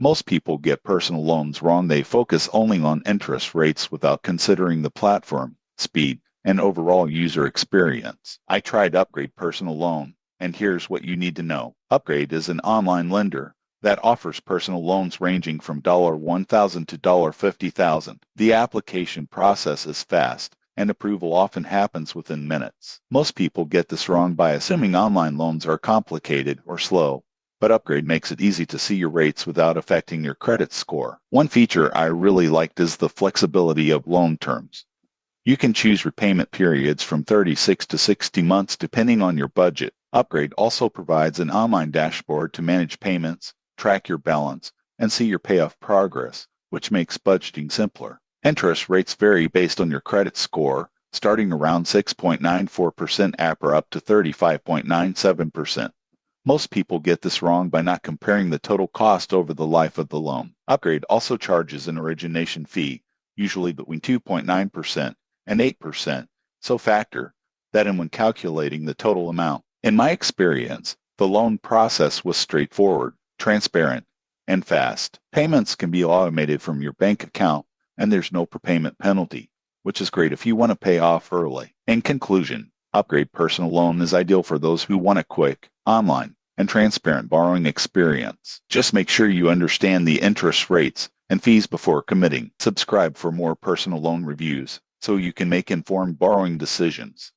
Most people get personal loans wrong. They focus only on interest rates without considering the platform, speed, and overall user experience. I tried Upgrade Personal Loan, and here's what you need to know. Upgrade is an online lender that offers personal loans ranging from $1,000 to $50,000. The application process is fast, and approval often happens within minutes. Most people get this wrong by assuming online loans are complicated or slow, but Upgrade makes it easy to see your rates without affecting your credit score. One feature I really liked is the flexibility of loan terms. You can choose repayment periods from 36 to 60 months depending on your budget. Upgrade also provides an online dashboard to manage payments, track your balance, and see your payoff progress, which makes budgeting simpler. Interest rates vary based on your credit score, starting around 6.94% APR up to 35.97%. Most people get this wrong by not comparing the total cost over the life of the loan. Upgrade also charges an origination fee, usually between 2.9% and 8%, so factor that in when calculating the total amount. In my experience, the loan process was straightforward, transparent, and fast. Payments can be automated from your bank account, and there's no prepayment penalty, which is great if you want to pay off early. In conclusion, Upgrade Personal Loan is ideal for those who want a quick, online, and transparent borrowing experience. Just make sure you understand the interest rates and fees before committing. Subscribe for more personal loan reviews so you can make informed borrowing decisions.